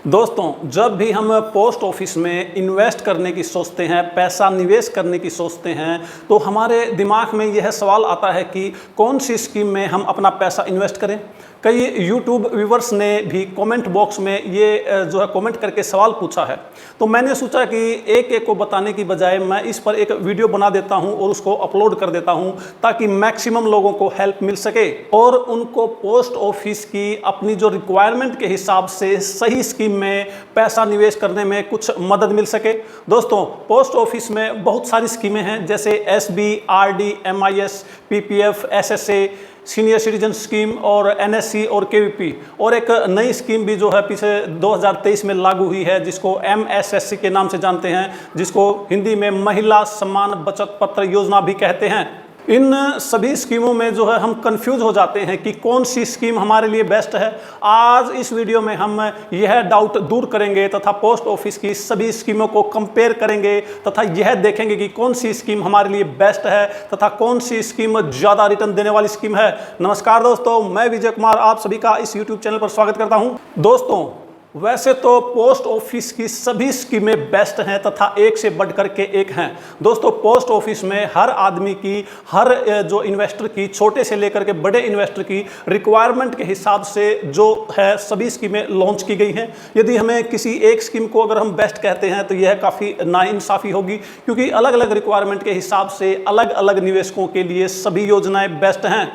दोस्तों, जब भी हम पोस्ट ऑफिस में इन्वेस्ट करने की सोचते हैं, पैसा निवेश करने की सोचते हैं, तो हमारे दिमाग में यह सवाल आता है कि कौन सी स्कीम में हम अपना पैसा इन्वेस्ट करें। कई यूट्यूब व्यूवर्स ने भी कमेंट बॉक्स में ये जो है कमेंट करके सवाल पूछा है। तो मैंने सोचा कि एक एक को बताने की बजाय मैं इस पर एक वीडियो बना देता हूं और उसको अपलोड कर देता हूं ताकि मैक्सिमम लोगों को हेल्प मिल सके और उनको पोस्ट ऑफिस की अपनी जो रिक्वायरमेंट के हिसाब से सही स्कीम में पैसा निवेश करने में कुछ मदद मिल सके। दोस्तों, पोस्ट ऑफिस में बहुत सारी स्कीमें हैं जैसे SB, RD, MIS, PPF, SSA, senior citizen scheme और एनएससी और केवीपी, और एक नई स्कीम भी जो है पीछे 2023 में लागू हुई है जिसको एमएसएससी के नाम से जानते हैं, जिसको हिंदी में महिला सम्मान बचत पत्र योजना भी कहते हैं। इन सभी स्कीमों में जो है हम कंफ्यूज हो जाते हैं कि कौन सी स्कीम हमारे लिए बेस्ट है। आज इस वीडियो में हम यह डाउट दूर करेंगे तथा पोस्ट ऑफिस की सभी स्कीमों को कंपेयर करेंगे तथा यह देखेंगे कि कौन सी स्कीम हमारे लिए बेस्ट है तथा कौन सी स्कीम ज़्यादा रिटर्न देने वाली स्कीम है। नमस्कार दोस्तों, मैं विजय कुमार आप सभी का इस यूट्यूब चैनल पर स्वागत करता हूँ। दोस्तों, वैसे तो पोस्ट ऑफिस की सभी स्कीमें बेस्ट हैं तथा एक से बढ़कर के एक हैं। दोस्तों, पोस्ट ऑफिस में हर आदमी की, हर जो इन्वेस्टर की, छोटे से लेकर के बड़े इन्वेस्टर की रिक्वायरमेंट के हिसाब से जो है सभी स्कीमें लॉन्च की गई हैं। यदि हमें किसी एक स्कीम को अगर हम बेस्ट कहते हैं तो यह काफ़ी नाइंसाफ़ी होगी, क्योंकि अलग अलग रिक्वायरमेंट के हिसाब से अलग अलग निवेशकों के लिए सभी योजनाएं बेस्ट हैं।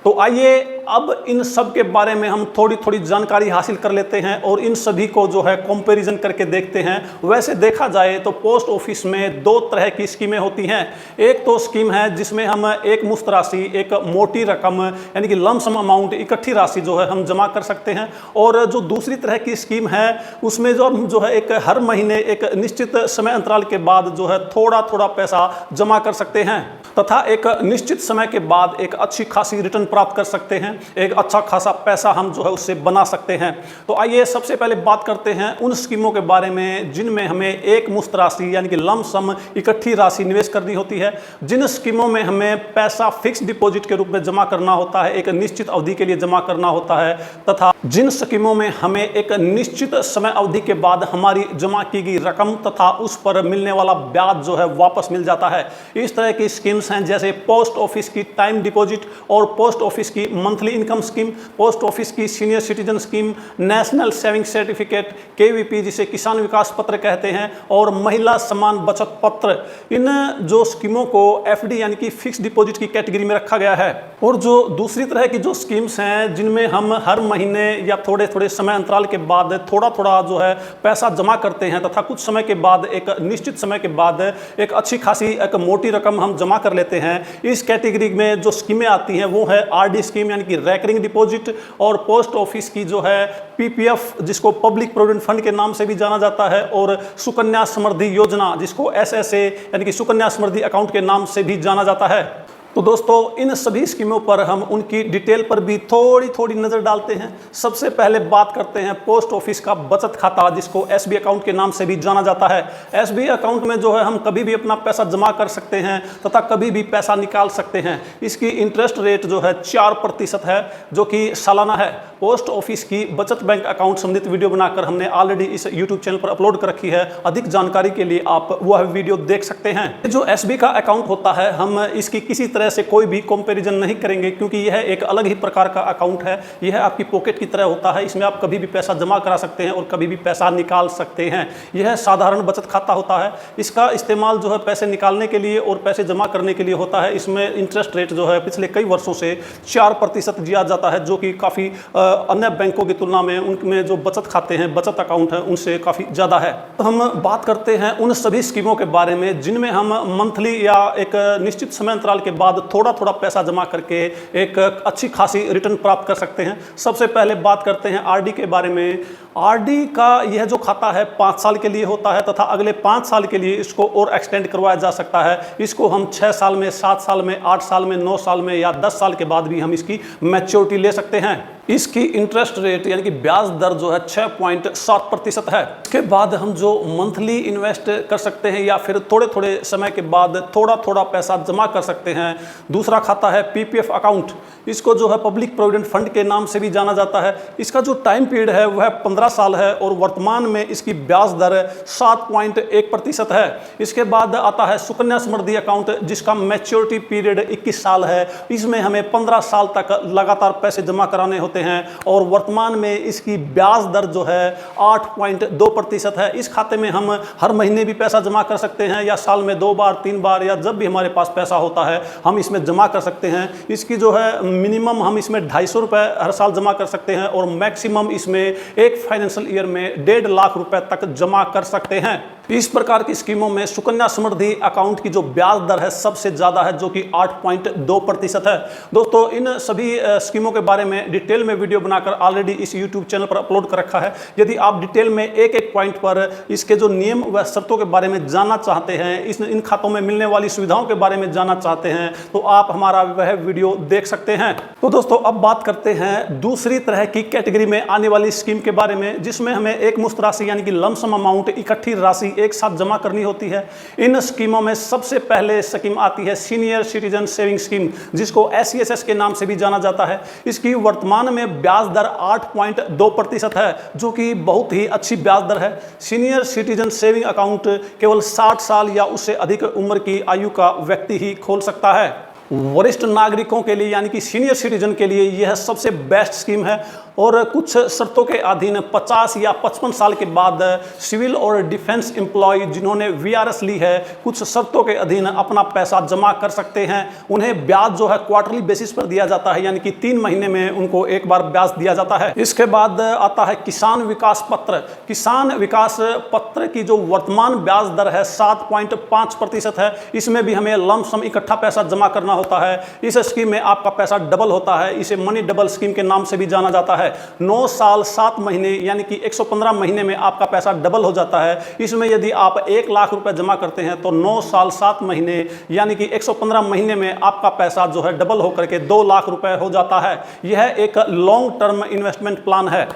तो आइए अब इन सब के बारे में हम थोड़ी थोड़ी जानकारी हासिल कर लेते हैं और इन सभी को जो है कंपैरिजन करके देखते हैं। वैसे देखा जाए तो पोस्ट ऑफिस में दो तरह की स्कीमें होती हैं। एक तो स्कीम है जिसमें हम एक मुफ्त राशि, एक मोटी रकम यानी कि लम सम अमाउंट, इकट्ठी राशि जो है हम जमा कर सकते हैं, और जो दूसरी तरह की स्कीम है उसमें जो है एक हर महीने एक निश्चित समय अंतराल के बाद जो है थोड़ा थोड़ा पैसा जमा कर सकते हैं तथा एक निश्चित समय के बाद एक अच्छी खासी रिटर्न प्राप्त कर सकते हैं, एक अच्छा खासा पैसा हम जो है उससे बना सकते हैं। तो आइए सबसे पहले बात करते हैं उन स्कीमों के बारे में जिनमें हमें एक मुफ्त राशि यानी कि लम सम इकट्ठी राशि निवेश करनी होती है। जिन स्कीमों में हमें पैसा फिक्स डिपॉजिट के रूप में जमा करना होता है, एक निश्चित अवधि के लिए जमा करना होता है, तथा जिन स्कीमों में हमें एक निश्चित समय अवधि के बाद हमारी जमा की गई रकम तथा उस पर मिलने वाला ब्याज जो है वापस मिल जाता है। इस तरह की स्कीम्स हैं जैसे पोस्ट ऑफिस की टाइम डिपॉजिट और पोस्ट ऑफिस की monthly income scheme, post office की senior citizen scheme, national saving certificate, KVP जिसे किसान विकास पत्र कहते हैं, और महिला सम्मान बचत पत्र। इन जो स्कीमों को एफडी यानी कि फिक्स डिपॉजिट की कैटेगरी में रखा गया है। और जो दूसरी तरह की जो स्कीम्स हैं जिनमें हम हर महीने या थोड़े थोड़े समय अंतराल के बाद थोड़ा थोड़ा जो है पैसा जमा करते हैं तथा कुछ समय के बाद, एक निश्चित समय के बाद एक अच्छी खासी एक मोटी रकम हम जमा कर लेते हैं। इस कैटेगरी में जो स्कीमें आती हैं वो है आरडी स्कीम यानी कि रैकरिंग डिपॉजिट, और पोस्ट ऑफिस की जो है पीपीएफ जिसको पब्लिक प्रोविडेंट फंड के नाम से भी जाना जाता है, और सुकन्या समृद्धि योजना जिसको एसएसए यानी कि सुकन्या समृद्धि अकाउंट के नाम से भी जाना जाता है। तो दोस्तों, इन सभी स्कीमों पर हम उनकी डिटेल पर भी थोड़ी थोड़ी नज़र डालते हैं। सबसे पहले बात करते हैं पोस्ट ऑफिस का बचत खाता जिसको एसबी अकाउंट के नाम से भी जाना जाता है। एसबी अकाउंट में जो है हम कभी भी अपना पैसा जमा कर सकते हैं तथा कभी भी पैसा निकाल सकते हैं। इसकी इंटरेस्ट रेट जो है 4% है जो कि सालाना है। पोस्ट ऑफिस की बचत बैंक अकाउंट संबंधित वीडियो बनाकर हमने ऑलरेडी इस यूट्यूब चैनल पर अपलोड कर रखी है। अधिक जानकारी के लिए आप वह वीडियो देख सकते हैं। जो एसबी का अकाउंट होता है हम इसकी किसी तरह से कोई भी कंपैरिजन नहीं करेंगे क्योंकि यह एक अलग ही प्रकार का अकाउंट है। यह आपकी पॉकेट की तरह होता है। इसमें आप कभी भी पैसा जमा करा सकते हैं और कभी भी पैसा निकाल सकते हैं। यह साधारण बचत खाता होता है। इसका इस्तेमाल जो है पैसे निकालने के लिए और पैसे जमा करने के लिए होता है। इसमें इंटरेस्ट रेट जो है पिछले कई वर्षों से 4% दिया जाता है, जो कि काफ़ी अन्य बैंकों की तुलना में उनमें जो बचत खाते हैं, बचत अकाउंट है, उनसे काफ़ी ज़्यादा है। तो हम बात करते हैं उन सभी स्कीमों के बारे में जिनमें हम मंथली या एक निश्चित समय अंतराल के बाद थोड़ा थोड़ा पैसा जमा करके एक अच्छी खासी रिटर्न प्राप्त कर सकते हैं। सबसे पहले बात करते हैं आरडी के बारे में। आरडी का यह जो खाता है 5 साल के लिए होता है तथा अगले 5 साल के लिए इसको और एक्सटेंड करवाया जा सकता है। इसको हम 6 साल में, 7 साल में, 8 साल में, 9 साल में या 10 साल के बाद भी हम इसकी मैच्योरिटी ले सकते हैं। इसकी इंटरेस्ट रेट यानी कि ब्याज दर जो है 6.7% है। इसके बाद हम जो मंथली इन्वेस्ट कर सकते हैं या फिर थोड़े थोड़े समय के बाद थोड़ा थोड़ा पैसा जमा कर सकते हैं, दूसरा खाता है पीपीएफ अकाउंट। इसको जो है पब्लिक प्रोविडेंट फंड के नाम से भी जाना जाता है। इसका जो टाइम पीरियड है वह 15 साल है और वर्तमान में इसकी ब्याज दर 7.1% है। इसके बाद आता है सुकन्या समृद्धि अकाउंट, जिसका मैच्योरिटी पीरियड 21 साल है। इसमें हमें 15 साल तक लगातार पैसे जमा कराने होते हैं और वर्तमान में इसकी ब्याज दर जो है 8.2% है। इस खाते में हम हर महीने भी पैसा जमा कर सकते हैं या साल में 2 बार 3 बार या जब भी हमारे पास पैसा होता है हम इसमें जमा कर सकते हैं। इसकी जो है मिनिमम हम इसमें 250 रुपये हर साल जमा कर सकते हैं और मैक्सिमम इसमें एक फाइनेंशियल ईयर में 1.5 लाख रुपए तक जमा कर सकते हैं। इस प्रकार की स्कीमों में सुकन्या समृद्धि अकाउंट की जो ब्याज दर है सबसे ज़्यादा है, जो कि 8.2% है। दोस्तों, इन सभी स्कीमों के बारे में डिटेल में वीडियो बनाकर ऑलरेडी इस यूट्यूब चैनल पर अपलोड कर रखा है। यदि आप डिटेल में एक एक पॉइंट पर इसके जो नियम व शर्तों के बारे में जानना चाहते हैं, इन खातों में मिलने वाली सुविधाओं के बारे में जानना चाहते हैं, तो आप हमारा वह वीडियो देख सकते हैं। तो दोस्तों, अब बात करते हैं दूसरी तरह की कैटेगरी में आने वाली स्कीम के बारे में, जिसमें हमें एक मुश्त राशि यानी कि लमसम अमाउंट, इकट्ठी राशि एक साथ जमा करनी होती है। इन स्कीमों में सबसे पहले स्कीम आती है सीनियर सिटीजन सेविंग स्कीम, जिसको SCSS के नाम से भी जाना जाता है। इसकी वर्तमान में ब्याज दर 8.2% है, जो कि बहुत ही अच्छी ब्याज दर है। सीनियर सिटीजन सेविंग अकाउंट केवल 60 साल या उससे अधिक उम्र की आयु का व्यक्ति ही खोल सकता है। वरिष्ठ नागरिकों के लिए यानी कि सीनियर सिटीजन के लिए यह सबसे बेस्ट स्कीम है और कुछ शर्तों के अधीन 50 या 55 साल के बाद सिविल और डिफेंस एम्प्लॉय जिन्होंने VRS ली है, कुछ शर्तों के अधीन अपना पैसा जमा कर सकते हैं। उन्हें ब्याज जो है क्वार्टरली बेसिस पर दिया जाता है, यानी कि 3 महीने में उनको एक बार ब्याज दिया जाता है। इसके बाद आता है किसान विकास पत्र। किसान विकास पत्र की जो वर्तमान ब्याज दर है 7.5% है। इसमें भी हमें लमसम इकट्ठा पैसा जमा करना होता है। इस स्कीम में आपका पैसा डबल होता है। इसे मनी डबल स्कीम के नाम से भी जाना जाता है। 9 साल 7 महीने यानी कि 115 महीने में आपका पैसा डबल हो जाता है। इसमें यदि आप 1 लाख रुपए जमा करते हैं तो 9 साल 7 महीने यानी कि 115 महीने में आपका पैसा जो है डबल होकर के 2 लाख रुपए हो जाता है। यह एक लॉन्ग टर्म इन्वेस्टमेंट प्लान है।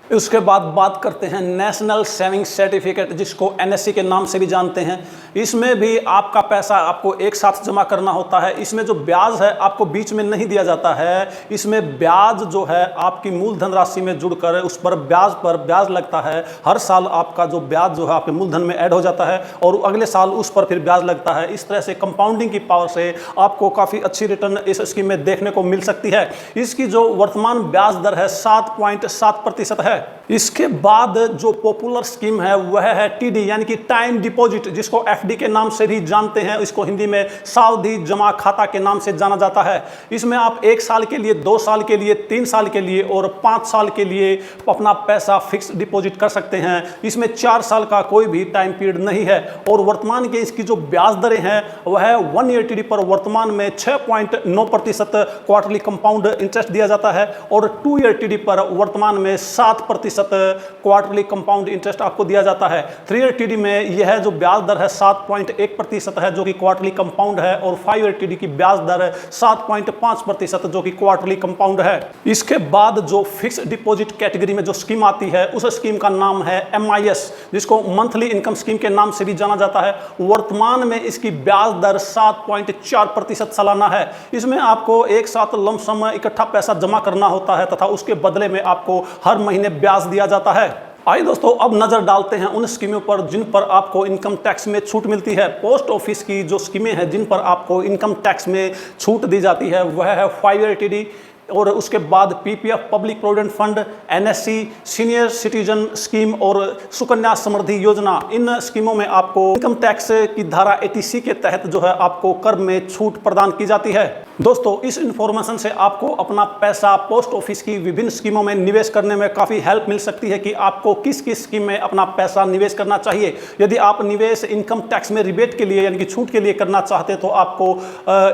उसके बाद बात करते हैं नेशनल सेविंग सर्टिफिकेट, जिसको NSC के नाम से भी जानते हैं। इसमें भी आपका पैसा आपको एक साथ जमा करना होता है। इसमें जो ब्याज है आपको बीच में नहीं दिया जाता है। इसमें ब्याज जो है आपकी मूलधन राशि में जुड़कर उस पर ब्याज लगता है। हर साल आपका जो ब्याज जो है आपके मूलधन में ऐड हो जाता है और अगले साल उस पर फिर ब्याज लगता है। इस तरह से कंपाउंडिंग की पावर से आपको काफ़ी अच्छी रिटर्न इस स्कीम में देखने को मिल सकती है। इसकी जो वर्तमान ब्याज दर है 7.7% है। इसके बाद जो पॉपुलर स्कीम है वह है TD यानी कि टाइम डिपॉजिट, जिसको FD के नाम से भी जानते हैं। इसको हिंदी में सावधि जमा खाता के नाम से जाना जाता है। इसमें आप 1 साल के लिए, 2 साल के लिए, 3 साल के लिए और 5 साल के लिए अपना पैसा फिक्स डिपॉजिट कर सकते हैं। इसमें 4 साल का कोई भी टाइम पीरियड नहीं है और वर्तमान के इसकी जो ब्याज दरें हैं वह 1 ईयर TD पर वर्तमान में 6.9% क्वार्टरली कंपाउंड इंटरेस्ट दिया जाता है और 2 ईयर TD पर वर्तमान में 7% क्वार्टरली कंपाउंड इंटरेस्ट आपको दिया जाता है। 3 ईयर TD में यह जो ब्याज दर है 7.1% है, जो कि क्वार्टरली कंपाउंड है और 5 ईयर TD की ब्याज दर 7.5% जो कि क्वार्टरली कंपाउंड है। इसके बाद जो फिक्स डिपॉजिट कैटेगरी में जो स्कीम आती है उस स्कीम का नाम है MIS, जिसको मंथली इनकम स्कीम के नाम से भी जाना जाता है। वर्तमान में इसकी ब्याज दर 7.4% सालाना है। इसमें आपको एक साथ लमसम इकट्ठा पैसा जमा करना होता है तथा उसके बदले में आपको हर महीने ब्याज दिया जाता है। आइए दोस्तों, अब नजर डालते हैं उन स्कीमों पर जिन पर आपको इनकम टैक्स में छूट मिलती है। पोस्ट ऑफिस की जो स्कीमें हैं जिन पर आपको इनकम टैक्स में छूट दी जाती है वह है 5 ईयर TD और उसके बाद PPF public provident fund, NSC, senior citizen scheme और सुकन्या समृद्धि योजना। इन स्कीमों में आपको इनकम टैक्स की धारा 80C के तहत जो है आपको कर में छूट प्रदान की जाती है। दोस्तों, इस इंफॉर्मेशन से आपको अपना पैसा पोस्ट ऑफिस की विभिन्न स्कीमों में निवेश करने में काफ़ी हेल्प मिल सकती है कि आपको किस किस स्कीम में अपना पैसा निवेश करना चाहिए। यदि आप निवेश इनकम टैक्स में रिबेट के लिए यानी कि छूट के लिए करना चाहते हैं तो आपको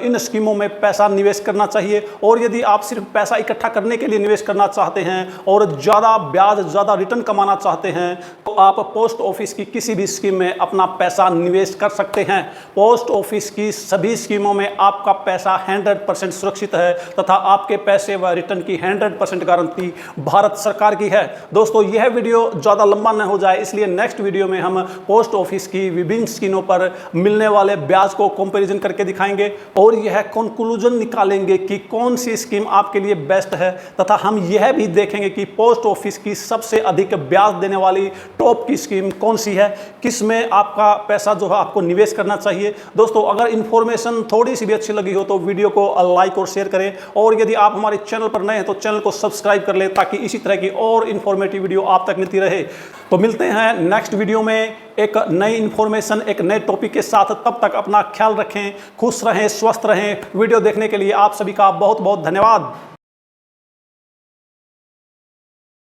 इन स्कीमों में पैसा निवेश करना चाहिए। और यदि आप सिर्फ पैसा इकट्ठा करने के लिए निवेश करना चाहते हैं और ज़्यादा ब्याज, ज़्यादा रिटर्न कमाना चाहते हैं तो आप पोस्ट ऑफिस की किसी भी स्कीम में अपना पैसा निवेश कर सकते हैं। पोस्ट ऑफिस की सभी स्कीमों में आपका पैसा 100 100% सुरक्षित है तथा आपके पैसे व रिटर्न की 100% गारंटी भारत सरकार की है। दोस्तों यह वीडियो ज़्यादा लंबा न हो जाए इसलिए नेक्स्ट वीडियो में हम पोस्ट ऑफिस की विभिन्न स्कीमों पर मिलने वाले ब्याज को कंपैरिजन करके दिखाएंगे और यह कंक्लूजन निकालेंगे कि कौन सी स्कीम आपके लिए बेस्ट है तथा हम यह भी देखेंगे कि पोस्ट ऑफिस की सबसे अधिक ब्याज देने वाली टॉप की स्कीम कौन सी है, किस में आपका पैसा जो है आपको निवेश करना चाहिए। दोस्तों अगर इंफॉर्मेशन थोड़ी सी भी अच्छी लगी हो तो वीडियो को लाइक और शेयर करें और यदि आप हमारे चैनल पर नए हैं तो चैनल को सब्सक्राइब कर लें ताकि इसी तरह की और इंफॉर्मेटिव वीडियो आप तक मिलती रहे। तो मिलते हैं नेक्स्ट वीडियो में एक नई इंफॉर्मेशन एक नए टॉपिक के साथ। तब तक अपना ख्याल रखें, खुश रहें, स्वस्थ रहें। वीडियो देखने के लिए आप सभी का बहुत बहुत धन्यवाद।